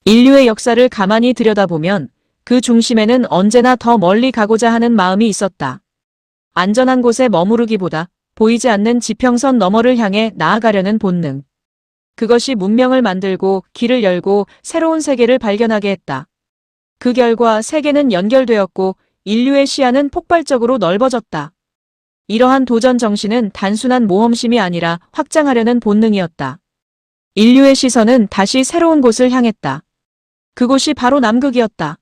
인류의 역사를 가만히 들여다보면 그 중심에는 언제나 더 멀리 가고자 하는 마음이 있었다. 안전한 곳에 머무르기보다 보이지 않는 지평선 너머를 향해 나아가려는 본능. 그것이 문명을 만들고 길을 열고 새로운 세계를 발견하게 했다. 그 결과 세계는 연결되었고 인류의 시야는 폭발적으로 넓어졌다. 이러한 도전 정신은 단순한 모험심이 아니라 확장하려는 본능이었다. 인류의 시선은 다시 새로운 곳을 향했다. 그곳이 바로 남극이었다.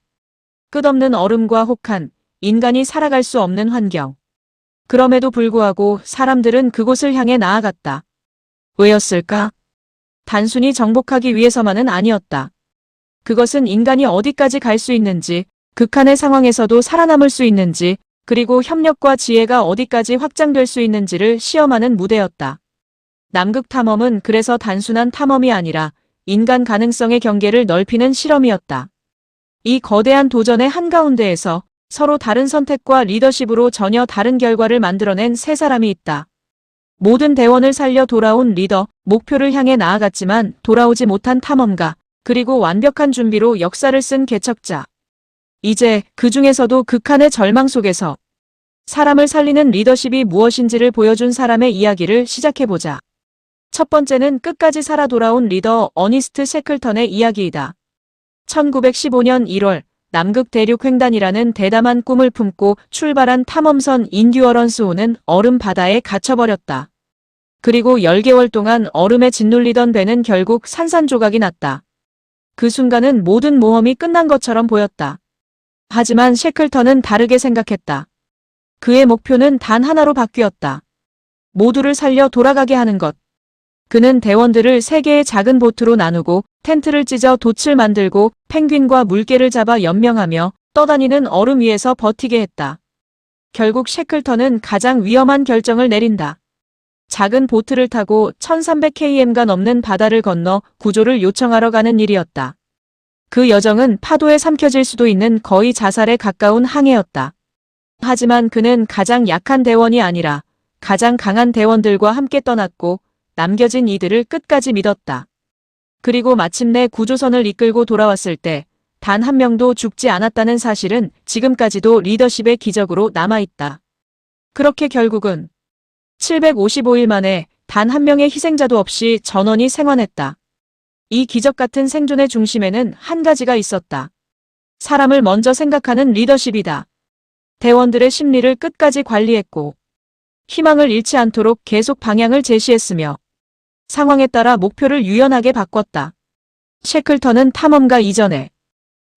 끝없는 얼음과 혹한, 인간이 살아갈 수 없는 환경. 그럼에도 불구하고 사람들은 그곳을 향해 나아갔다. 왜였을까? 단순히 정복하기 위해서만은 아니었다. 그것은 인간이 어디까지 갈 수 있는지, 극한의 상황에서도 살아남을 수 있는지, 그리고 협력과 지혜가 어디까지 확장될 수 있는지를 시험하는 무대였다. 남극 탐험은 그래서 단순한 탐험이 아니라 인간 가능성의 경계를 넓히는 실험이었다. 이 거대한 도전의 한가운데에서 서로 다른 선택과 리더십으로 전혀 다른 결과를 만들어낸 세 사람이 있다. 모든 대원을 살려 돌아온 리더, 목표를 향해 나아갔지만 돌아오지 못한 탐험가, 그리고 완벽한 준비로 역사를 쓴 개척자. 이제 그 중에서도 극한의 절망 속에서 사람을 살리는 리더십이 무엇인지를 보여준 사람의 이야기를 시작해보자. 첫 번째는 끝까지 살아 돌아온 리더 어니스트 셰클턴의 이야기이다. 1915년 1월 남극 대륙 횡단이라는 대담한 꿈을 품고 출발한 탐험선 인듀어런스 호는 얼음 바다에 갇혀버렸다. 그리고 10개월 동안 얼음에 짓눌리던 배는 결국 산산조각이 났다. 그 순간은 모든 모험이 끝난 것처럼 보였다. 하지만 셰클턴은 다르게 생각했다. 그의 목표는 단 하나로 바뀌었다. 모두를 살려 돌아가게 하는 것. 그는 대원들을 3개의 작은 보트로 나누고 텐트를 찢어 돛을 만들고 펭귄과 물개를 잡아 연명하며 떠다니는 얼음 위에서 버티게 했다. 결국 셰클턴은 가장 위험한 결정을 내린다. 작은 보트를 타고 1300km가 넘는 바다를 건너 구조를 요청하러 가는 일이었다. 그 여정은 파도에 삼켜질 수도 있는 거의 자살에 가까운 항해였다. 하지만 그는 가장 약한 대원이 아니라 가장 강한 대원들과 함께 떠났고 남겨진 이들을 끝까지 믿었다. 그리고 마침내 구조선을 이끌고 돌아왔을 때 단 한 명도 죽지 않았다는 사실은 지금까지도 리더십의 기적으로 남아있다. 그렇게 결국은 755일 만에 단 한 명의 희생자도 없이 전원이 생還했다. 이 기적 같은 생존의 중심에는 한 가지가 있었다. 사람을 먼저 생각하는 리더십이다. 대원들의 심리를 끝까지 관리했고 희망을 잃지 않도록 계속 방향을 제시했으며 상황에 따라 목표를 유연하게 바꿨다. 셰클턴은 탐험가 이전에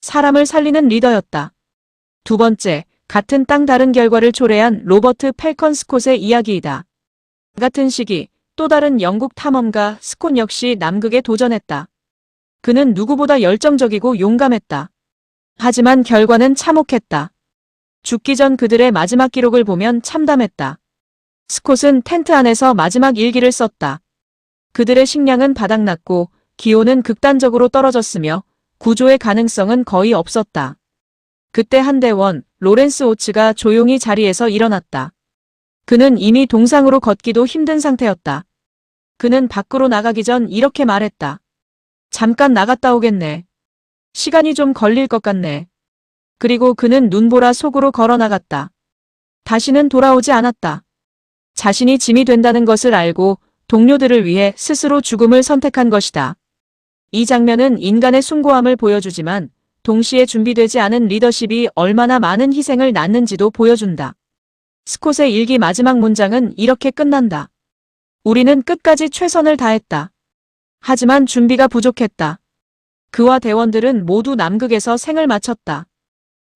사람을 살리는 리더였다. 두 번째, 같은 땅 다른 결과를 초래한 로버트 펠컨 스콧의 이야기이다. 같은 시기 또 다른 영국 탐험가 스콧 역시 남극에 도전했다. 그는 누구보다 열정적이고 용감했다. 하지만 결과는 참혹했다. 죽기 전 그들의 마지막 기록을 보면 참담했다. 스콧은 텐트 안에서 마지막 일기를 썼다. 그들의 식량은 바닥났고 기온은 극단적으로 떨어졌으며 구조의 가능성은 거의 없었다. 그때 한 대원, 로렌스 오츠가 조용히 자리에서 일어났다. 그는 이미 동상으로 걷기도 힘든 상태였다. 그는 밖으로 나가기 전 이렇게 말했다. 잠깐 나갔다 오겠네. 시간이 좀 걸릴 것 같네. 그리고 그는 눈보라 속으로 걸어 나갔다. 다시는 돌아오지 않았다. 자신이 짐이 된다는 것을 알고 동료들을 위해 스스로 죽음을 선택한 것이다. 이 장면은 인간의 숭고함을 보여주지만 동시에 준비되지 않은 리더십이 얼마나 많은 희생을 낳는지도 보여준다. 스콧의 일기 마지막 문장은 이렇게 끝난다. 우리는 끝까지 최선을 다했다. 하지만 준비가 부족했다. 그와 대원들은 모두 남극에서 생을 마쳤다.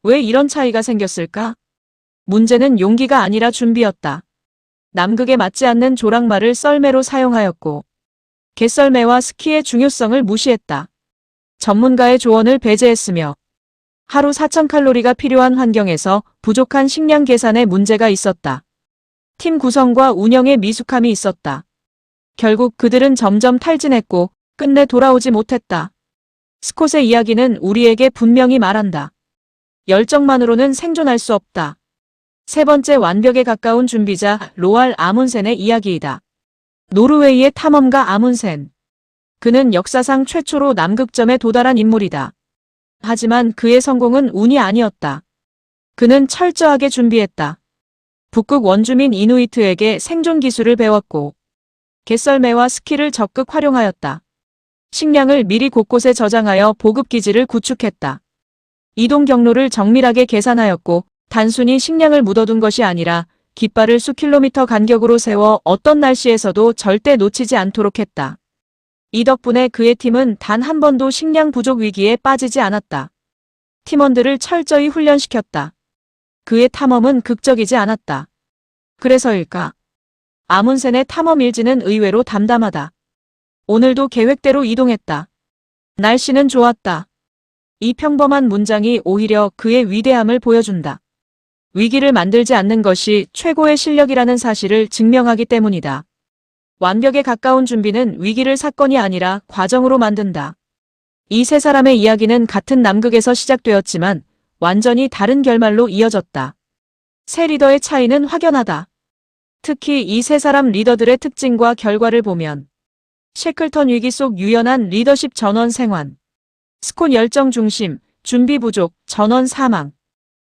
왜 이런 차이가 생겼을까? 문제는 용기가 아니라 준비였다. 남극에 맞지 않는 조랑말을 썰매로 사용하였고 개썰매와 스키의 중요성을 무시했다. 전문가의 조언을 배제했으며 하루 4000칼로리가 필요한 환경에서 부족한 식량 계산에 문제가 있었다. 팀 구성과 운영에 미숙함이 있었다. 결국 그들은 점점 탈진했고 끝내 돌아오지 못했다. 스콧의 이야기는 우리에게 분명히 말한다. 열정만으로는 생존할 수 없다. 세 번째, 완벽에 가까운 준비자 로알 아문센의 이야기이다. 노르웨이의 탐험가 아문센. 그는 역사상 최초로 남극점에 도달한 인물이다. 하지만 그의 성공은 운이 아니었다. 그는 철저하게 준비했다. 북극 원주민 이누이트에게 생존 기술을 배웠고 개썰매와 스키를 적극 활용하였다. 식량을 미리 곳곳에 저장하여 보급기지를 구축했다. 이동 경로를 정밀하게 계산하였고 단순히 식량을 묻어둔 것이 아니라 깃발을 수킬로미터 간격으로 세워 어떤 날씨에서도 절대 놓치지 않도록 했다. 이 덕분에 그의 팀은 단 한 번도 식량 부족 위기에 빠지지 않았다. 팀원들을 철저히 훈련시켰다. 그의 탐험은 극적이지 않았다. 그래서일까? 아문센의 탐험 일지는 의외로 담담하다. 오늘도 계획대로 이동했다. 날씨는 좋았다. 이 평범한 문장이 오히려 그의 위대함을 보여준다. 위기를 만들지 않는 것이 최고의 실력이라는 사실을 증명하기 때문이다. 완벽에 가까운 준비는 위기를 사건이 아니라 과정으로 만든다. 이 세 사람의 이야기는 같은 남극에서 시작되었지만 완전히 다른 결말로 이어졌다. 세 리더의 차이는 확연하다. 특히 이 세 사람 리더들의 특징과 결과를 보면 셰클턴 위기 속 유연한 리더십 전원 생환, 스콘 열정 중심, 준비 부족, 전원 사망,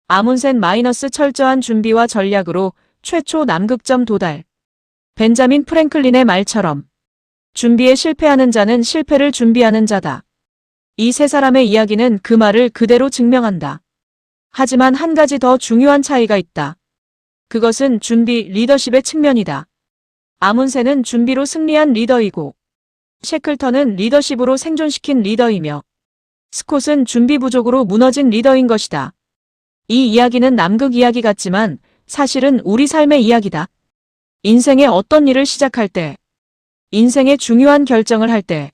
아문센 마이너스 철저한 준비와 전략으로 최초 남극점 도달. 벤자민 프랭클린의 말처럼 준비에 실패하는 자는 실패를 준비하는 자다. 이 세 사람의 이야기는 그 말을 그대로 증명한다. 하지만 한 가지 더 중요한 차이가 있다. 그것은 준비, 리더십의 측면이다. 아문센은 준비로 승리한 리더이고 셰클턴은 리더십으로 생존시킨 리더이며 스콧은 준비 부족으로 무너진 리더인 것이다. 이 이야기는 남극 이야기 같지만 사실은 우리 삶의 이야기다. 인생의 어떤 일을 시작할 때, 인생의 중요한 결정을 할 때,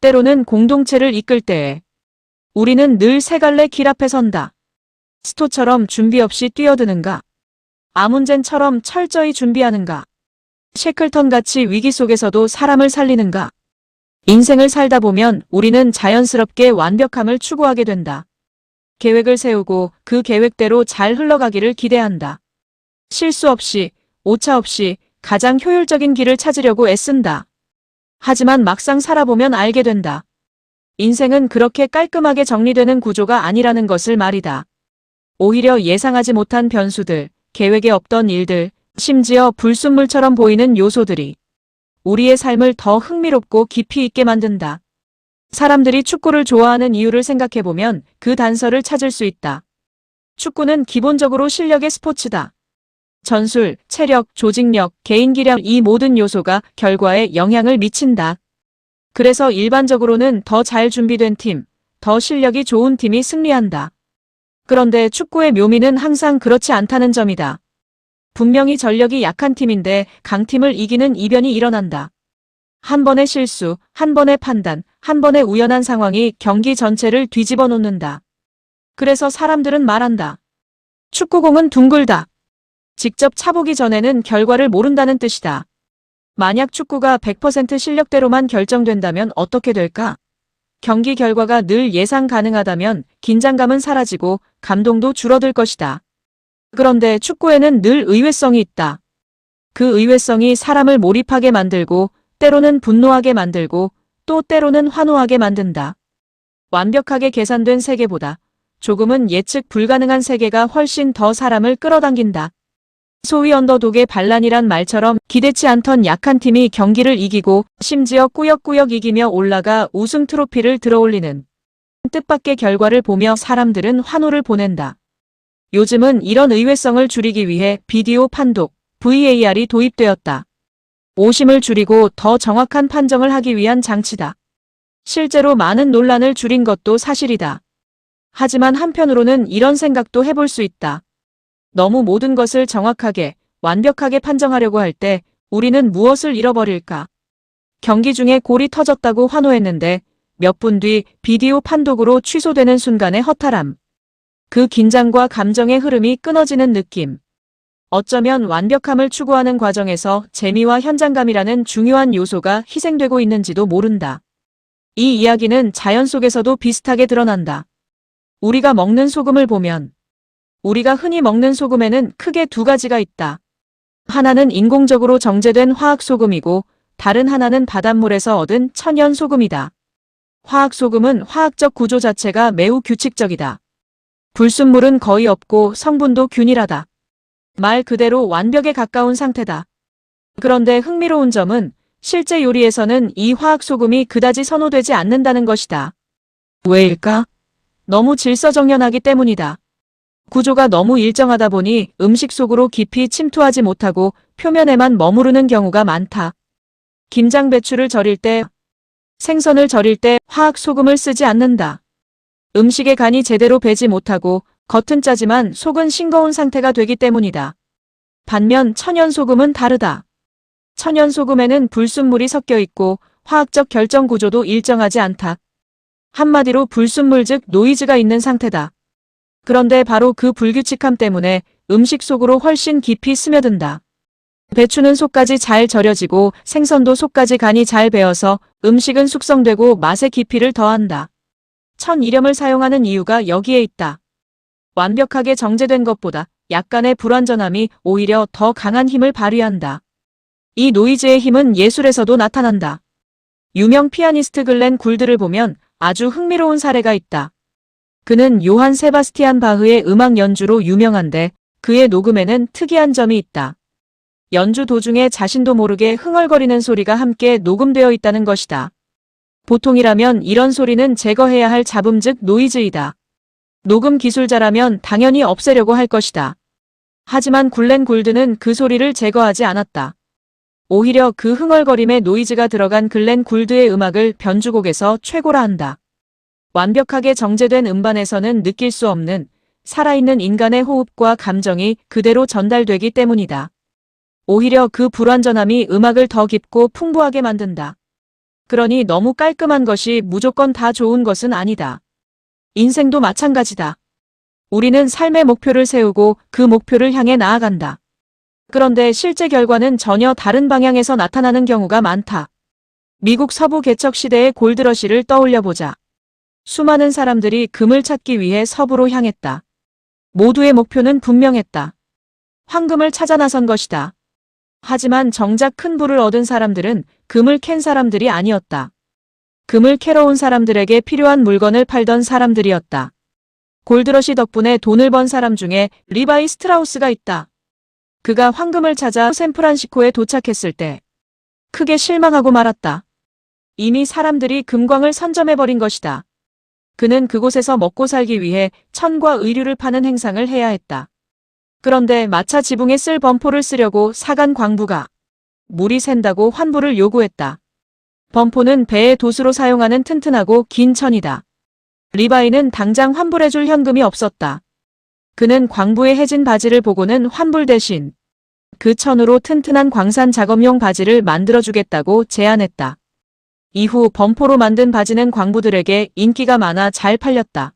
때로는 공동체를 이끌 때에 우리는 늘 세 갈래 길 앞에 선다. 스토처럼 준비 없이 뛰어드는가? 아문젠처럼 철저히 준비하는가? 셰클턴같이 위기 속에서도 사람을 살리는가? 인생을 살다 보면 우리는 자연스럽게 완벽함을 추구하게 된다. 계획을 세우고 그 계획대로 잘 흘러가기를 기대한다. 실수 없이, 오차 없이 가장 효율적인 길을 찾으려고 애쓴다. 하지만 막상 살아보면 알게 된다. 인생은 그렇게 깔끔하게 정리되는 구조가 아니라는 것을 말이다. 오히려 예상하지 못한 변수들, 계획에 없던 일들, 심지어 불순물처럼 보이는 요소들이 우리의 삶을 더 흥미롭고 깊이 있게 만든다. 사람들이 축구를 좋아하는 이유를 생각해보면 그 단서를 찾을 수 있다. 축구는 기본적으로 실력의 스포츠다. 전술, 체력, 조직력, 개인기량 이 모든 요소가 결과에 영향을 미친다. 그래서 일반적으로는 더 잘 준비된 팀, 더 실력이 좋은 팀이 승리한다. 그런데 축구의 묘미는 항상 그렇지 않다는 점이다. 분명히 전력이 약한 팀인데 강팀을 이기는 이변이 일어난다. 한 번의 실수, 한 번의 판단, 한 번의 우연한 상황이 경기 전체를 뒤집어 놓는다. 그래서 사람들은 말한다. 축구공은 둥글다. 직접 차보기 전에는 결과를 모른다는 뜻이다. 만약 축구가 100% 실력대로만 결정된다면 어떻게 될까? 경기 결과가 늘 예상 가능하다면 긴장감은 사라지고 감동도 줄어들 것이다. 그런데 축구에는 늘 의외성이 있다. 그 의외성이 사람을 몰입하게 만들고 때로는 분노하게 만들고 또 때로는 환호하게 만든다. 완벽하게 계산된 세계보다 조금은 예측 불가능한 세계가 훨씬 더 사람을 끌어당긴다. 소위 언더독의 반란이란 말처럼 기대치 않던 약한 팀이 경기를 이기고 심지어 꾸역꾸역 이기며 올라가 우승 트로피를 들어올리는 뜻밖의 결과를 보며 사람들은 환호를 보낸다. 요즘은 이런 의외성을 줄이기 위해 비디오 판독, VAR이 도입되었다. 오심을 줄이고 더 정확한 판정을 하기 위한 장치다. 실제로 많은 논란을 줄인 것도 사실이다. 하지만 한편으로는 이런 생각도 해볼 수 있다. 너무 모든 것을 정확하게, 완벽하게 판정하려고 할 때 우리는 무엇을 잃어버릴까? 경기 중에 골이 터졌다고 환호했는데 몇 분 뒤 비디오 판독으로 취소되는 순간의 허탈함. 그 긴장과 감정의 흐름이 끊어지는 느낌. 어쩌면 완벽함을 추구하는 과정에서 재미와 현장감이라는 중요한 요소가 희생되고 있는지도 모른다. 이 이야기는 자연 속에서도 비슷하게 드러난다. 우리가 먹는 소금을 보면 우리가 흔히 먹는 소금에는 크게 두 가지가 있다. 하나는 인공적으로 정제된 화학소금이고 다른 하나는 바닷물에서 얻은 천연 소금이다. 화학 소금은 화학적 구조 자체가 매우 규칙적이다. 불순물은 거의 없고 성분도 균일하다. 말 그대로 완벽에 가까운 상태다. 그런데 흥미로운 점은 실제 요리에서는 이 화학 소금이 그다지 선호되지 않는다는 것이다. 왜일까? 너무 질서정연하기 때문이다. 구조가 너무 일정하다 보니 음식 속으로 깊이 침투하지 못하고 표면에만 머무르는 경우가 많다. 김장 배추를 절일 때, 생선을 절일 때 화학 소금을 쓰지 않는다. 음식의 간이 제대로 배지 못하고 겉은 짜지만 속은 싱거운 상태가 되기 때문이다. 반면 천연 소금은 다르다. 천연 소금에는 불순물이 섞여 있고 화학적 결정 구조도 일정하지 않다. 한마디로 불순물 즉 노이즈가 있는 상태다. 그런데 바로 그 불규칙함 때문에 음식 속으로 훨씬 깊이 스며든다. 배추는 속까지 잘 절여지고 생선도 속까지 간이 잘 배어서 음식은 숙성되고 맛의 깊이를 더한다. 천일염을 사용하는 이유가 여기에 있다. 완벽하게 정제된 것보다 약간의 불완전함이 오히려 더 강한 힘을 발휘한다. 이 노이즈의 힘은 예술에서도 나타난다. 유명 피아니스트 글렌 굴드를 보면 아주 흥미로운 사례가 있다. 그는 요한 세바스티안 바흐의 음악 연주로 유명한데 그의 녹음에는 특이한 점이 있다. 연주 도중에 자신도 모르게 흥얼거리는 소리가 함께 녹음되어 있다는 것이다. 보통이라면 이런 소리는 제거해야 할 잡음 즉 노이즈이다. 녹음 기술자라면 당연히 없애려고 할 것이다. 하지만 글렌 굴드는 그 소리를 제거하지 않았다. 오히려 그 흥얼거림에 노이즈가 들어간 글렌 굴드의 음악을 변주곡에서 최고라 한다. 완벽하게 정제된 음반에서는 느낄 수 없는 살아있는 인간의 호흡과 감정이 그대로 전달되기 때문이다. 오히려 그 불완전함이 음악을 더 깊고 풍부하게 만든다. 그러니 너무 깔끔한 것이 무조건 다 좋은 것은 아니다. 인생도 마찬가지다. 우리는 삶의 목표를 세우고 그 목표를 향해 나아간다. 그런데 실제 결과는 전혀 다른 방향에서 나타나는 경우가 많다. 미국 서부 개척 시대의 골드러시를 떠올려보자. 수많은 사람들이 금을 찾기 위해 서부로 향했다. 모두의 목표는 분명했다. 황금을 찾아 나선 것이다. 하지만 정작 큰 부를 얻은 사람들은 금을 캔 사람들이 아니었다. 금을 캐러 온 사람들에게 필요한 물건을 팔던 사람들이었다. 골드러시 덕분에 돈을 번 사람 중에 리바이 스트라우스가 있다. 그가 황금을 찾아 샌프란시스코에 도착했을 때 크게 실망하고 말았다. 이미 사람들이 금광을 선점해버린 것이다. 그는 그곳에서 먹고 살기 위해 천과 의류를 파는 행상을 해야 했다. 그런데 마차 지붕에 쓸 범포를 쓰려고 사간 광부가 물이 샌다고 환불을 요구했다. 범포는 배의 돛으로 사용하는 튼튼하고 긴 천이다. 리바이는 당장 환불해줄 현금이 없었다. 그는 광부의 해진 바지를 보고는 환불 대신 그 천으로 튼튼한 광산 작업용 바지를 만들어주겠다고 제안했다. 이후 범포로 만든 바지는 광부들에게 인기가 많아 잘 팔렸다.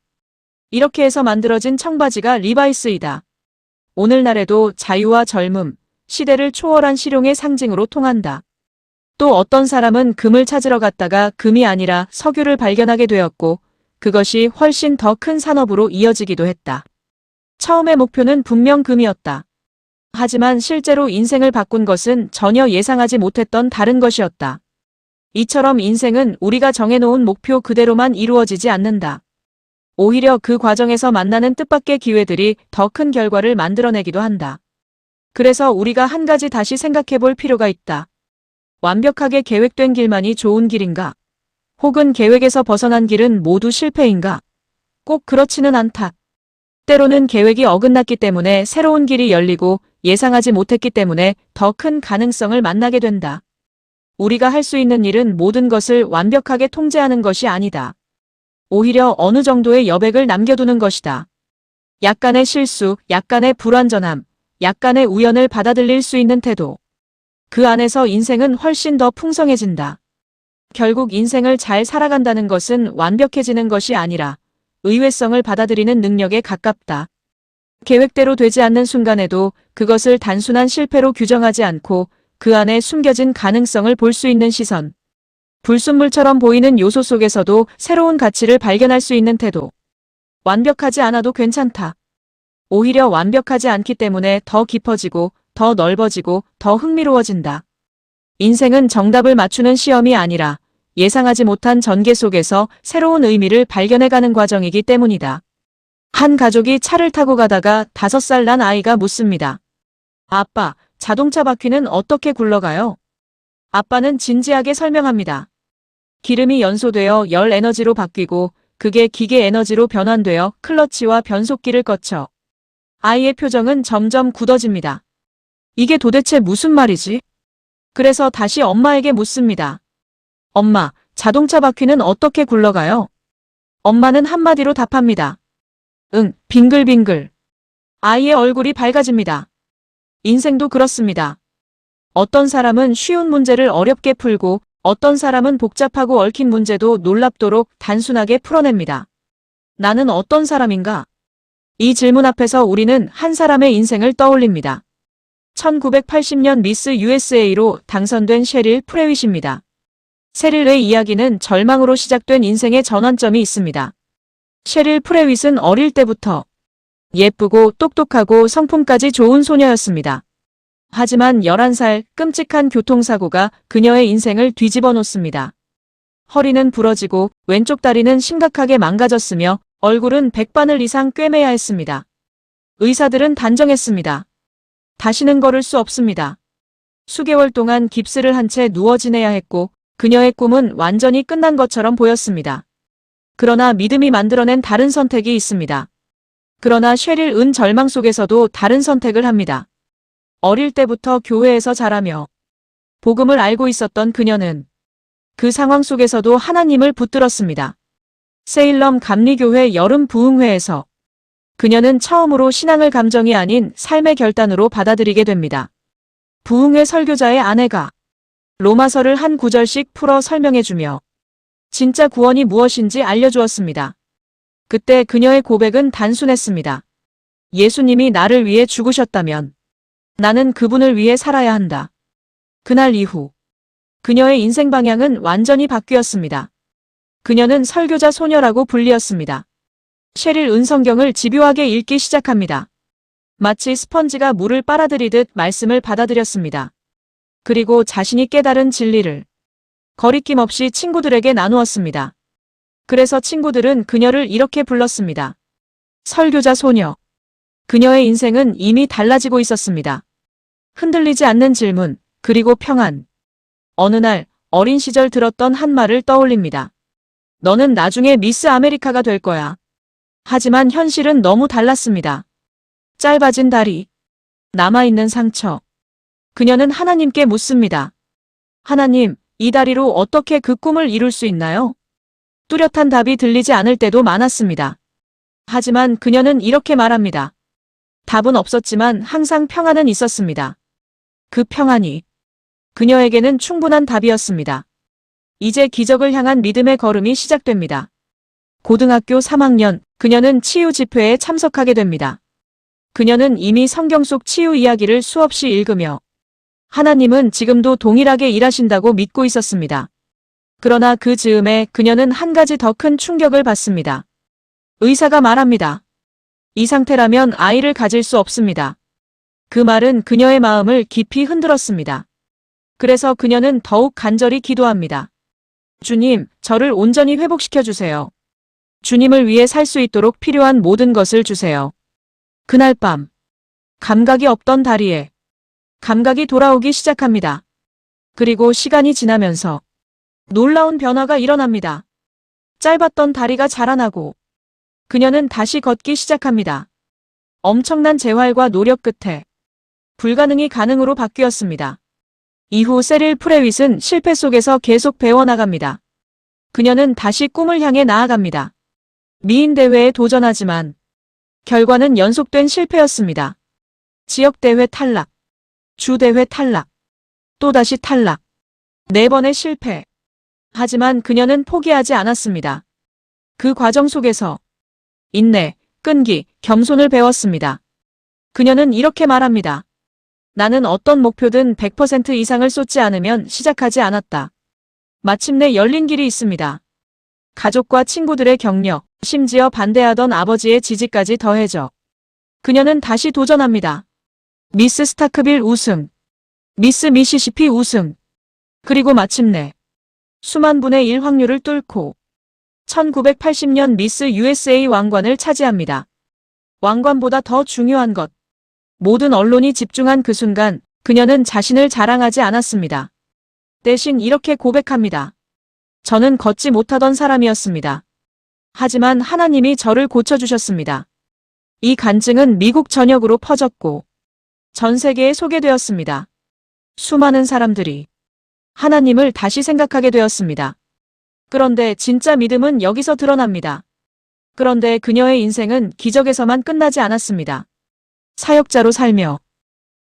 이렇게 해서 만들어진 청바지가 리바이스이다. 오늘날에도 자유와 젊음, 시대를 초월한 실용의 상징으로 통한다. 또 어떤 사람은 금을 찾으러 갔다가 금이 아니라 석유를 발견하게 되었고 그것이 훨씬 더 큰 산업으로 이어지기도 했다. 처음의 목표는 분명 금이었다. 하지만 실제로 인생을 바꾼 것은 전혀 예상하지 못했던 다른 것이었다. 이처럼 인생은 우리가 정해놓은 목표 그대로만 이루어지지 않는다. 오히려 그 과정에서 만나는 뜻밖의 기회들이 더 큰 결과를 만들어내기도 한다. 그래서 우리가 한 가지 다시 생각해 볼 필요가 있다. 완벽하게 계획된 길만이 좋은 길인가? 혹은 계획에서 벗어난 길은 모두 실패인가? 꼭 그렇지는 않다. 때로는 계획이 어긋났기 때문에 새로운 길이 열리고 예상하지 못했기 때문에 더 큰 가능성을 만나게 된다. 우리가 할 수 있는 일은 모든 것을 완벽하게 통제하는 것이 아니다. 오히려 어느 정도의 여백을 남겨두는 것이다. 약간의 실수, 약간의 불완전함, 약간의 우연을 받아들일 수 있는 태도. 그 안에서 인생은 훨씬 더 풍성해진다. 결국 인생을 잘 살아간다는 것은 완벽해지는 것이 아니라 의외성을 받아들이는 능력에 가깝다. 계획대로 되지 않는 순간에도 그것을 단순한 실패로 규정하지 않고 그 안에 숨겨진 가능성을 볼 수 있는 시선. 불순물처럼 보이는 요소 속에서도 새로운 가치를 발견할 수 있는 태도. 완벽하지 않아도 괜찮다. 오히려 완벽하지 않기 때문에 더 깊어지고 더 넓어지고 더 흥미로워진다. 인생은 정답을 맞추는 시험이 아니라 예상하지 못한 전개 속에서 새로운 의미를 발견해가는 과정이기 때문이다. 한 가족이 차를 타고 가다가 5살 난 아이가 묻습니다. 아빠, 자동차 바퀴는 어떻게 굴러가요? 아빠는 진지하게 설명합니다. 기름이 연소되어 열 에너지로 바뀌고 그게 기계 에너지로 변환되어 클러치와 변속기를 거쳐. 아이의 표정은 점점 굳어집니다. 이게 도대체 무슨 말이지? 그래서 다시 엄마에게 묻습니다. 엄마, 자동차 바퀴는 어떻게 굴러가요? 엄마는 한마디로 답합니다. 응, 빙글빙글. 아이의 얼굴이 밝아집니다. 인생도 그렇습니다. 어떤 사람은 쉬운 문제를 어렵게 풀고 어떤 사람은 복잡하고 얽힌 문제도 놀랍도록 단순하게 풀어냅니다. 나는 어떤 사람인가? 이 질문 앞에서 우리는 한 사람의 인생을 떠올립니다. 1980년 미스 USA로 당선된 셰릴 프레윗입니다. 셰릴의 이야기는 절망으로 시작된 인생의 전환점이 있습니다. 셰릴 프레윗은 어릴 때부터 예쁘고 똑똑하고 성품까지 좋은 소녀였습니다. 하지만 11살 끔찍한 교통사고가 그녀의 인생을 뒤집어 놓습니다. 허리는 부러지고 왼쪽 다리는 심각하게 망가졌으며 얼굴은 백바늘 이상 꿰매야 했습니다. 의사들은 단정했습니다. 다시는 걸을 수 없습니다. 수개월 동안 깁스를 한 채 누워 지내야 했고 그녀의 꿈은 완전히 끝난 것처럼 보였습니다. 그러나 믿음이 만들어낸 다른 선택이 있습니다. 그러나 셰릴은 절망 속에서도 다른 선택을 합니다. 어릴 때부터 교회에서 자라며 복음을 알고 있었던 그녀는 그 상황 속에서도 하나님을 붙들었습니다. 세일럼 감리교회 여름 부흥회에서 그녀는 처음으로 신앙을 감정이 아닌 삶의 결단으로 받아들이게 됩니다. 부흥회 설교자의 아내가 로마서를 한 구절씩 풀어 설명해주며 진짜 구원이 무엇인지 알려주었습니다. 그때 그녀의 고백은 단순했습니다. 예수님이 나를 위해 죽으셨다면 나는 그분을 위해 살아야 한다. 그날 이후 그녀의 인생 방향은 완전히 바뀌었습니다. 그녀는 설교자 소녀라고 불리었습니다. 셰릴 성경을 집요하게 읽기 시작합니다. 마치 스펀지가 물을 빨아들이듯 말씀을 받아들였습니다. 그리고 자신이 깨달은 진리를 거리낌 없이 친구들에게 나누었습니다. 그래서 친구들은 그녀를 이렇게 불렀습니다. 설교자 소녀. 그녀의 인생은 이미 달라지고 있었습니다. 흔들리지 않는 질문, 그리고 평안. 어느 날 어린 시절 들었던 한 말을 떠올립니다. 너는 나중에 미스 아메리카가 될 거야. 하지만 현실은 너무 달랐습니다. 짧아진 다리, 남아있는 상처. 그녀는 하나님께 묻습니다. 하나님, 이 다리로 어떻게 그 꿈을 이룰 수 있나요? 뚜렷한 답이 들리지 않을 때도 많았습니다. 하지만 그녀는 이렇게 말합니다. 답은 없었지만 항상 평안은 있었습니다. 그 평안이 그녀에게는 충분한 답이었습니다. 이제 기적을 향한 믿음의 걸음이 시작됩니다. 고등학교 3학년, 그녀는 치유 집회에 참석하게 됩니다. 그녀는 이미 성경 속 치유 이야기를 수없이 읽으며 하나님은 지금도 동일하게 일하신다고 믿고 있었습니다. 그러나 그 즈음에 그녀는 한 가지 더 큰 충격을 받습니다. 의사가 말합니다. 이 상태라면 아이를 가질 수 없습니다. 그 말은 그녀의 마음을 깊이 흔들었습니다. 그래서 그녀는 더욱 간절히 기도합니다. 주님, 저를 온전히 회복시켜 주세요. 주님을 위해 살 수 있도록 필요한 모든 것을 주세요. 그날 밤, 감각이 없던 다리에 감각이 돌아오기 시작합니다. 그리고 시간이 지나면서 놀라운 변화가 일어납니다. 짧았던 다리가 자라나고 그녀는 다시 걷기 시작합니다. 엄청난 재활과 노력 끝에 불가능이 가능으로 바뀌었습니다. 이후 셰릴 프레윗은 실패 속에서 계속 배워나갑니다. 그녀는 다시 꿈을 향해 나아갑니다. 미인 대회에 도전하지만 결과는 연속된 실패였습니다. 지역대회 탈락, 주대회 탈락, 또다시 탈락, 4번의 실패. 하지만 그녀는 포기하지 않았습니다. 그 과정 속에서 인내, 끈기, 겸손을 배웠습니다. 그녀는 이렇게 말합니다. 나는 어떤 목표든 100% 이상을 쏟지 않으면 시작하지 않았다. 마침내 열린 길이 있습니다. 가족과 친구들의 격려, 심지어 반대하던 아버지의 지지까지 더해져 그녀는 다시 도전합니다. 미스 스타크빌 우승, 미스 미시시피 우승, 그리고 마침내 수만 분의 1 확률을 뚫고 1980년 미스 USA 왕관을 차지합니다. 왕관보다 더 중요한 것. 모든 언론이 집중한 그 순간 그녀는 자신을 자랑하지 않았습니다. 대신 이렇게 고백합니다. 저는 걷지 못하던 사람이었습니다. 하지만 하나님이 저를 고쳐주셨습니다. 이 간증은 미국 전역으로 퍼졌고 전 세계에 소개되었습니다. 수많은 사람들이 하나님을 다시 생각하게 되었습니다. 그런데 진짜 믿음은 여기서 드러납니다. 그런데 그녀의 인생은 기적에서만 끝나지 않았습니다. 사역자로 살며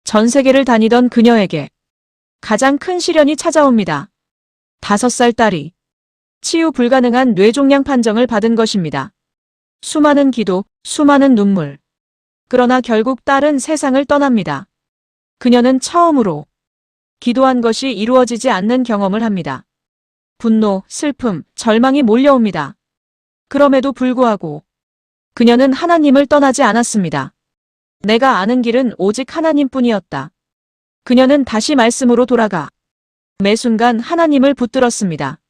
전 세계를 다니던 그녀에게 가장 큰 시련이 찾아옵니다. 5살 딸이 치유 불가능한 뇌종양 판정을 받은 것입니다. 수많은 기도, 수많은 눈물. 그러나 결국 딸은 세상을 떠납니다. 그녀는 처음으로 기도한 것이 이루어지지 않는 경험을 합니다. 분노, 슬픔, 절망이 몰려옵니다. 그럼에도 불구하고 그녀는 하나님을 떠나지 않았습니다. 내가 아는 길은 오직 하나님뿐이었다. 그녀는 다시 말씀으로 돌아가 매 순간 하나님을 붙들었습니다.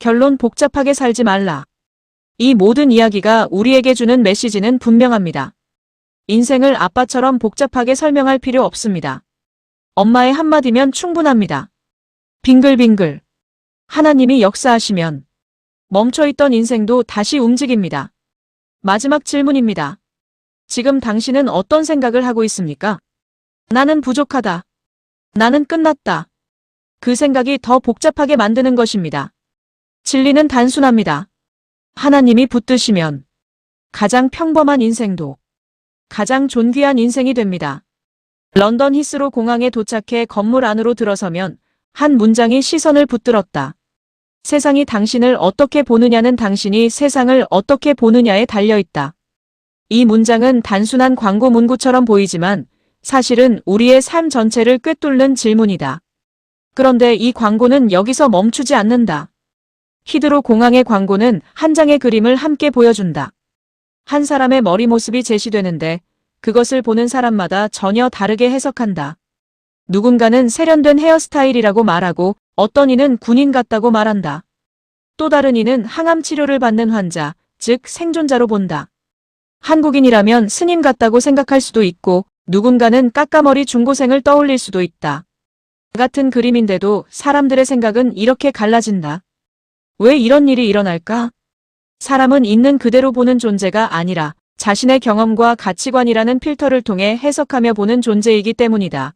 결론 복잡하게 살지 말라. 이 모든 이야기가 우리에게 주는 메시지는 분명합니다. 인생을 아빠처럼 복잡하게 설명할 필요 없습니다. 엄마의 한마디면 충분합니다. 빙글빙글. 하나님이 역사하시면 멈춰있던 인생도 다시 움직입니다. 마지막 질문입니다. 지금 당신은 어떤 생각을 하고 있습니까? 나는 부족하다. 나는 끝났다. 그 생각이 더 복잡하게 만드는 것입니다. 진리는 단순합니다. 하나님이 붙드시면 가장 평범한 인생도 가장 존귀한 인생이 됩니다. 런던 히스로 공항에 도착해 건물 안으로 들어서면 한 문장이 시선을 붙들었다. 세상이 당신을 어떻게 보느냐는 당신이 세상을 어떻게 보느냐에 달려있다. 이 문장은 단순한 광고 문구처럼 보이지만 사실은 우리의 삶 전체를 꿰뚫는 질문이다. 그런데 이 광고는 여기서 멈추지 않는다. 히드로 공항의 광고는 한 장의 그림을 함께 보여준다. 한 사람의 머리 모습이 제시되는데 그것을 보는 사람마다 전혀 다르게 해석한다. 누군가는 세련된 헤어스타일이라고 말하고 어떤 이는 군인 같다고 말한다. 또 다른 이는 항암 치료를 받는 환자, 즉 생존자로 본다. 한국인이라면 스님 같다고 생각할 수도 있고 누군가는 까까머리 중고생을 떠올릴 수도 있다. 같은 그림인데도 사람들의 생각은 이렇게 갈라진다. 왜 이런 일이 일어날까? 사람은 있는 그대로 보는 존재가 아니라 자신의 경험과 가치관이라는 필터를 통해 해석하며 보는 존재이기 때문이다.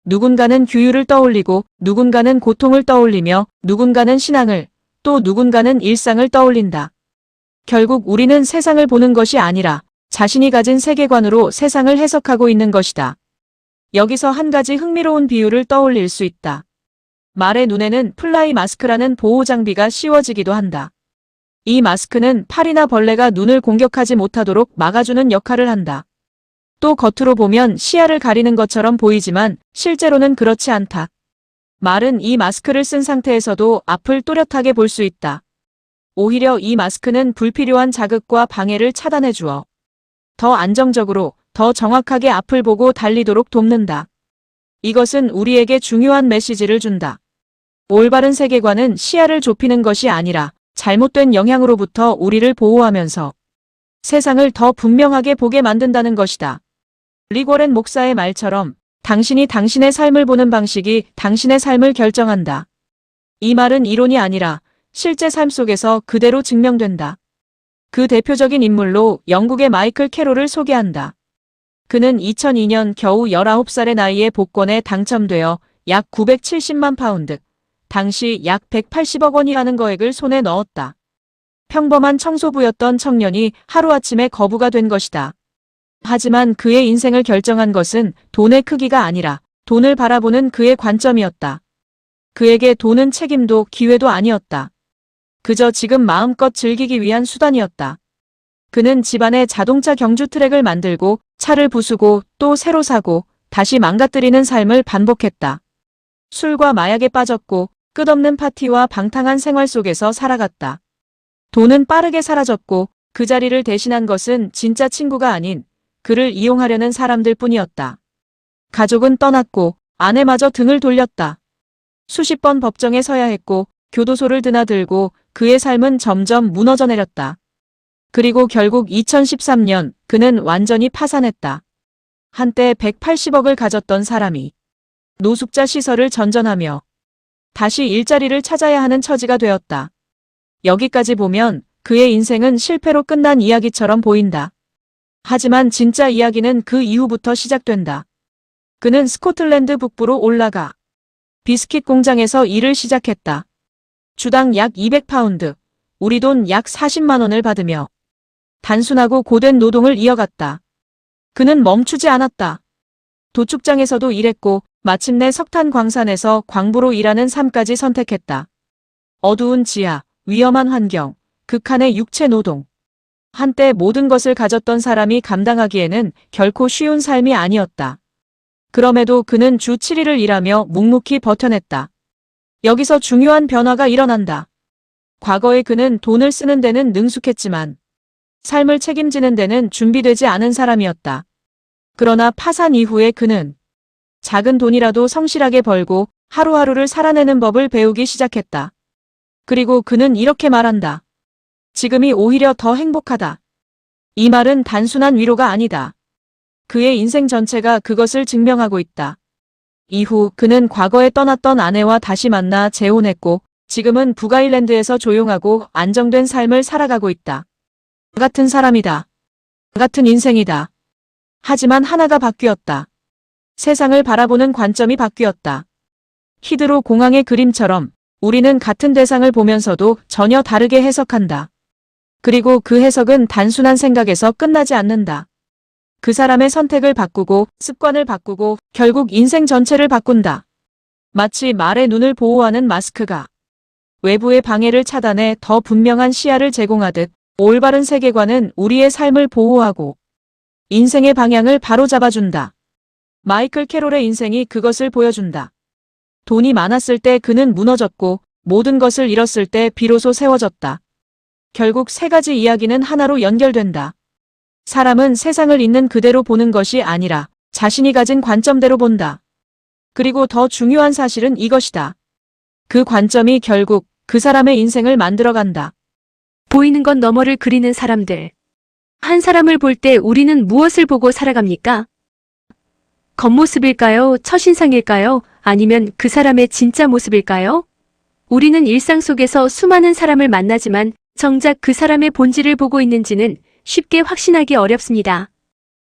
누군가는 규율을 떠올리고 누군가는 고통을 떠올리며 누군가는 신앙을 또 누군가는 일상을 떠올린다. 결국 우리는 세상을 보는 것이 아니라 자신이 가진 세계관으로 세상을 해석하고 있는 것이다. 여기서 한 가지 흥미로운 비유를 떠올릴 수 있다. 말의 눈에는 플라이 마스크라는 보호 장비가 씌워지기도 한다. 이 마스크는 파리나 벌레가 눈을 공격하지 못하도록 막아주는 역할을 한다. 또 겉으로 보면 시야를 가리는 것처럼 보이지만 실제로는 그렇지 않다. 말은 이 마스크를 쓴 상태에서도 앞을 또렷하게 볼 수 있다. 오히려 이 마스크는 불필요한 자극과 방해를 차단해 주어 더 안정적으로, 더 정확하게 앞을 보고 달리도록 돕는다. 이것은 우리에게 중요한 메시지를 준다. 올바른 세계관은 시야를 좁히는 것이 아니라 잘못된 영향으로부터 우리를 보호하면서 세상을 더 분명하게 보게 만든다는 것이다. 리고렌 목사의 말처럼 당신이 당신의 삶을 보는 방식이 당신의 삶을 결정한다. 이 말은 이론이 아니라 실제 삶 속에서 그대로 증명된다. 그 대표적인 인물로 영국의 마이클 캐롤을 소개한다. 그는 2002년 겨우 19살의 나이에 복권에 당첨되어 약 970만 파운드, 당시 약 180억 원이라는 거액을 손에 넣었다. 평범한 청소부였던 청년이 하루아침에 거부가 된 것이다. 하지만 그의 인생을 결정한 것은 돈의 크기가 아니라 돈을 바라보는 그의 관점이었다. 그에게 돈은 책임도 기회도 아니었다. 그저 지금 마음껏 즐기기 위한 수단이었다. 그는 집안에 자동차 경주 트랙을 만들고 차를 부수고 또 새로 사고 다시 망가뜨리는 삶을 반복했다. 술과 마약에 빠졌고 끝없는 파티와 방탕한 생활 속에서 살아갔다. 돈은 빠르게 사라졌고 그 자리를 대신한 것은 진짜 친구가 아닌 그를 이용하려는 사람들 뿐이었다. 가족은 떠났고 아내마저 등을 돌렸다. 수십 번 법정에 서야 했고 교도소를 드나들고 그의 삶은 점점 무너져 내렸다. 그리고 결국 2013년 그는 완전히 파산했다. 한때 180억을 가졌던 사람이 노숙자 시설을 전전하며 다시 일자리를 찾아야 하는 처지가 되었다. 여기까지 보면 그의 인생은 실패로 끝난 이야기처럼 보인다. 하지만 진짜 이야기는 그 이후부터 시작된다. 그는 스코틀랜드 북부로 올라가 비스킷 공장에서 일을 시작했다. 주당 약 200파운드, 우리 돈 약 40만 원을 받으며 단순하고 고된 노동을 이어갔다. 그는 멈추지 않았다. 도축장에서도 일했고 마침내 석탄 광산에서 광부로 일하는 삶까지 선택했다. 어두운 지하, 위험한 환경, 극한의 육체 노동. 한때 모든 것을 가졌던 사람이 감당하기에는 결코 쉬운 삶이 아니었다. 그럼에도 그는 주 7일을 일하며 묵묵히 버텨냈다. 여기서 중요한 변화가 일어난다. 과거에 그는 돈을 쓰는 데는 능숙했지만 삶을 책임지는 데는 준비되지 않은 사람이었다. 그러나 파산 이후에 그는 작은 돈이라도 성실하게 벌고 하루하루를 살아내는 법을 배우기 시작했다. 그리고 그는 이렇게 말한다. 지금이 오히려 더 행복하다. 이 말은 단순한 위로가 아니다. 그의 인생 전체가 그것을 증명하고 있다. 이후 그는 과거에 떠났던 아내와 다시 만나 재혼했고 지금은 북아일랜드에서 조용하고 안정된 삶을 살아가고 있다. 나 같은 사람이다. 나 같은 인생이다. 하지만 하나가 바뀌었다. 세상을 바라보는 관점이 바뀌었다. 히드로 공항의 그림처럼 우리는 같은 대상을 보면서도 전혀 다르게 해석한다. 그리고 그 해석은 단순한 생각에서 끝나지 않는다. 그 사람의 선택을 바꾸고 습관을 바꾸고 결국 인생 전체를 바꾼다. 마치 말의 눈을 보호하는 마스크가 외부의 방해를 차단해 더 분명한 시야를 제공하듯 올바른 세계관은 우리의 삶을 보호하고 인생의 방향을 바로잡아준다. 마이클 캐롤의 인생이 그것을 보여준다. 돈이 많았을 때 그는 무너졌고 모든 것을 잃었을 때 비로소 세워졌다. 결국 세 가지 이야기는 하나로 연결된다. 사람은 세상을 있는 그대로 보는 것이 아니라 자신이 가진 관점대로 본다. 그리고 더 중요한 사실은 이것이다. 그 관점이 결국 그 사람의 인생을 만들어간다. 보이는 것 너머를 그리는 사람들. 한 사람을 볼 때 우리는 무엇을 보고 살아갑니까? 겉모습일까요? 첫인상일까요? 아니면 그 사람의 진짜 모습일까요? 우리는 일상 속에서 수많은 사람을 만나지만 정작 그 사람의 본질을 보고 있는지는 쉽게 확신하기 어렵습니다.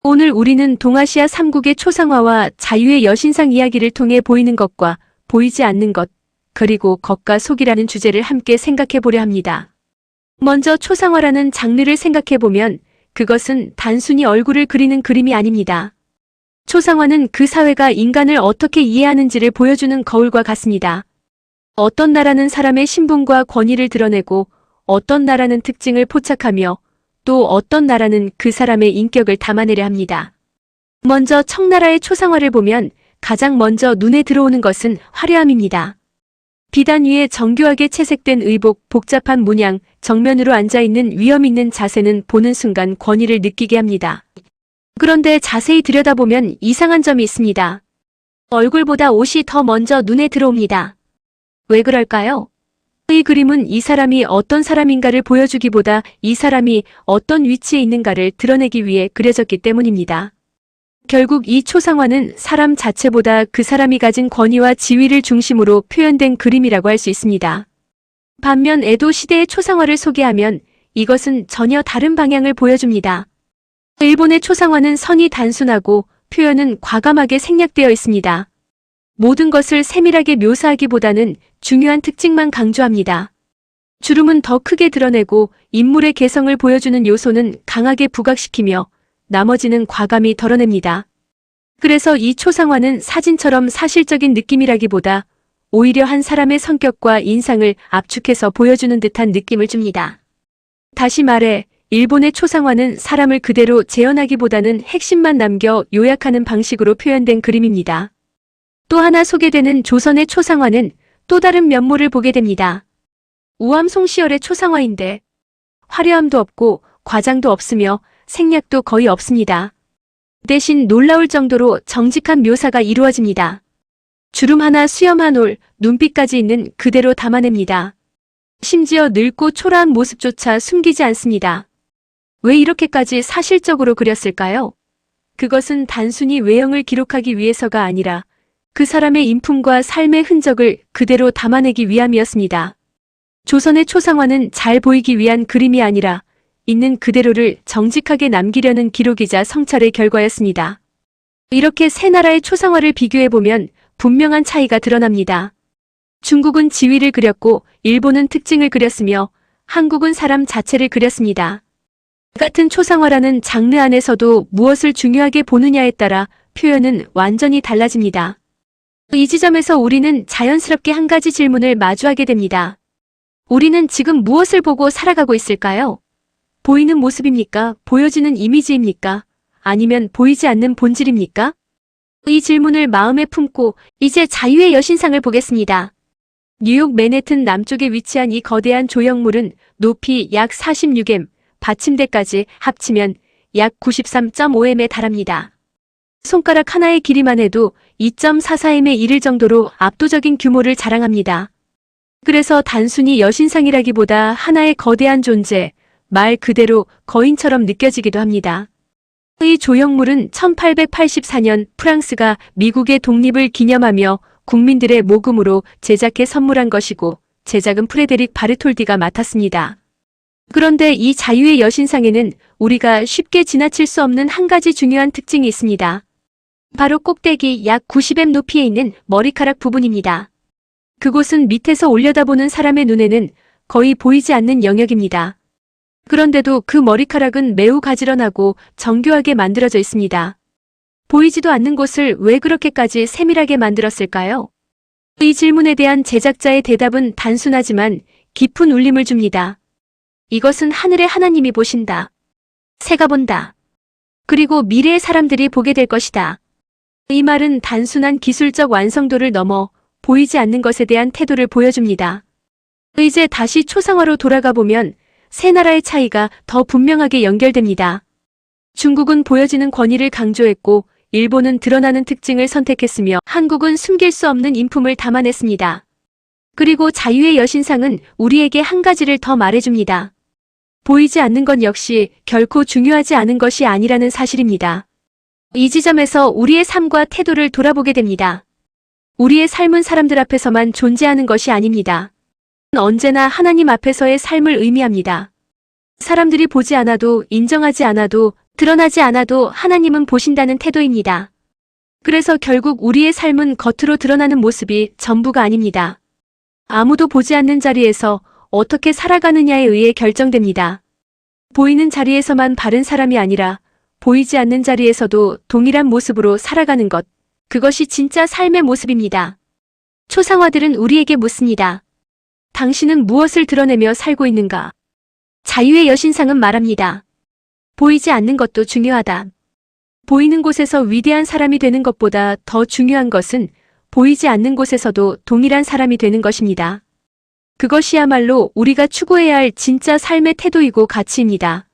오늘 우리는 동아시아 3국의 초상화와 자유의 여신상 이야기를 통해 보이는 것과 보이지 않는 것, 그리고 겉과 속이라는 주제를 함께 생각해 보려 합니다. 먼저 초상화라는 장르를 생각해 보면 그것은 단순히 얼굴을 그리는 그림이 아닙니다. 초상화는 그 사회가 인간을 어떻게 이해하는지를 보여주는 거울과 같습니다. 어떤 나라는 사람의 신분과 권위를 드러내고 어떤 나라는 특징을 포착하며 또 어떤 나라는 그 사람의 인격을 담아내려 합니다. 먼저 청나라의 초상화를 보면 가장 먼저 눈에 들어오는 것은 화려함입니다. 비단 위에 정교하게 채색된 의복, 복잡한 문양, 정면으로 앉아있는 위험 있는 자세는 보는 순간 권위를 느끼게 합니다. 그런데 자세히 들여다보면 이상한 점이 있습니다. 얼굴보다 옷이 더 먼저 눈에 들어옵니다. 왜 그럴까요? 이 그림은 이 사람이 어떤 사람인가를 보여주기보다 이 사람이 어떤 위치에 있는가를 드러내기 위해 그려졌기 때문입니다. 결국 이 초상화는 사람 자체보다 그 사람이 가진 권위와 지위를 중심으로 표현된 그림이라고 할 수 있습니다. 반면 에도 시대의 초상화를 소개하면 이것은 전혀 다른 방향을 보여줍니다. 일본의 초상화는 선이 단순하고 표현은 과감하게 생략되어 있습니다. 모든 것을 세밀하게 묘사하기보다는 중요한 특징만 강조합니다. 주름은 더 크게 드러내고 인물의 개성을 보여주는 요소는 강하게 부각시키며 나머지는 과감히 덜어냅니다. 그래서 이 초상화는 사진처럼 사실적인 느낌이라기보다 오히려 한 사람의 성격과 인상을 압축해서 보여주는 듯한 느낌을 줍니다. 다시 말해 일본의 초상화는 사람을 그대로 재현하기보다는 핵심만 남겨 요약하는 방식으로 표현된 그림입니다. 또 하나 소개되는 조선의 초상화는 또 다른 면모를 보게 됩니다. 우암 송시열의 초상화인데 화려함도 없고 과장도 없으며 생략도 거의 없습니다. 대신 놀라울 정도로 정직한 묘사가 이루어집니다. 주름 하나, 수염 한 올, 눈빛까지 있는 그대로 담아냅니다. 심지어 늙고 초라한 모습조차 숨기지 않습니다. 왜 이렇게까지 사실적으로 그렸을까요? 그것은 단순히 외형을 기록하기 위해서가 아니라 그 사람의 인품과 삶의 흔적을 그대로 담아내기 위함이었습니다. 조선의 초상화는 잘 보이기 위한 그림이 아니라 있는 그대로를 정직하게 남기려는 기록이자 성찰의 결과였습니다. 이렇게 세 나라의 초상화를 비교해보면 분명한 차이가 드러납니다. 중국은 지위를 그렸고 일본은 특징을 그렸으며 한국은 사람 자체를 그렸습니다. 같은 초상화라는 장르 안에서도 무엇을 중요하게 보느냐에 따라 표현은 완전히 달라집니다. 이 지점에서 우리는 자연스럽게 한 가지 질문을 마주하게 됩니다. 우리는 지금 무엇을 보고 살아가고 있을까요? 보이는 모습입니까? 보여지는 이미지입니까? 아니면 보이지 않는 본질입니까? 이 질문을 마음에 품고 이제 자유의 여신상을 보겠습니다. 뉴욕 맨해튼 남쪽에 위치한 이 거대한 조형물은 높이 약 46m, 받침대까지 합치면 약 93.5m에 달합니다. 손가락 하나의 길이만 해도 2.44m에 이를 정도로 압도적인 규모를 자랑합니다. 그래서 단순히 여신상이라기보다 하나의 거대한 존재, 말 그대로 거인처럼 느껴지기도 합니다. 이 조형물은 1884년 프랑스가 미국의 독립을 기념하며 국민들의 모금으로 제작해 선물한 것이고 제작은 프레데릭 바르톨디가 맡았습니다. 그런데 이 자유의 여신상에는 우리가 쉽게 지나칠 수 없는 한 가지 중요한 특징이 있습니다. 바로 꼭대기 약 90m 높이에 있는 머리카락 부분입니다. 그곳은 밑에서 올려다보는 사람의 눈에는 거의 보이지 않는 영역입니다. 그런데도 그 머리카락은 매우 가지런하고 정교하게 만들어져 있습니다. 보이지도 않는 곳을 왜 그렇게까지 세밀하게 만들었을까요? 이 질문에 대한 제작자의 대답은 단순하지만 깊은 울림을 줍니다. 이것은 하늘의 하나님이 보신다. 새가 본다. 그리고 미래의 사람들이 보게 될 것이다. 이 말은 단순한 기술적 완성도를 넘어 보이지 않는 것에 대한 태도를 보여줍니다. 이제 다시 초상화로 돌아가 보면 세 나라의 차이가 더 분명하게 연결됩니다. 중국은 보여지는 권위를 강조했고 일본은 드러나는 특징을 선택했으며 한국은 숨길 수 없는 인품을 담아냈습니다. 그리고 자유의 여신상은 우리에게 한 가지를 더 말해줍니다. 보이지 않는 것 역시 결코 중요하지 않은 것이 아니라는 사실입니다. 이 지점에서 우리의 삶과 태도를 돌아보게 됩니다. 우리의 삶은 사람들 앞에서만 존재하는 것이 아닙니다. 언제나 하나님 앞에서의 삶을 의미합니다. 사람들이 보지 않아도 인정하지 않아도 드러나지 않아도 하나님은 보신다는 태도입니다. 그래서 결국 우리의 삶은 겉으로 드러나는 모습이 전부가 아닙니다. 아무도 보지 않는 자리에서 어떻게 살아가느냐에 의해 결정됩니다. 보이는 자리에서만 바른 사람이 아니라 보이지 않는 자리에서도 동일한 모습으로 살아가는 것, 그것이 진짜 삶의 모습입니다. 초상화들은 우리에게 묻습니다. 당신은 무엇을 드러내며 살고 있는가? 자유의 여신상은 말합니다. 보이지 않는 것도 중요하다. 보이는 곳에서 위대한 사람이 되는 것보다 더 중요한 것은 보이지 않는 곳에서도 동일한 사람이 되는 것입니다. 그것이야말로 우리가 추구해야 할 진짜 삶의 태도이고 가치입니다.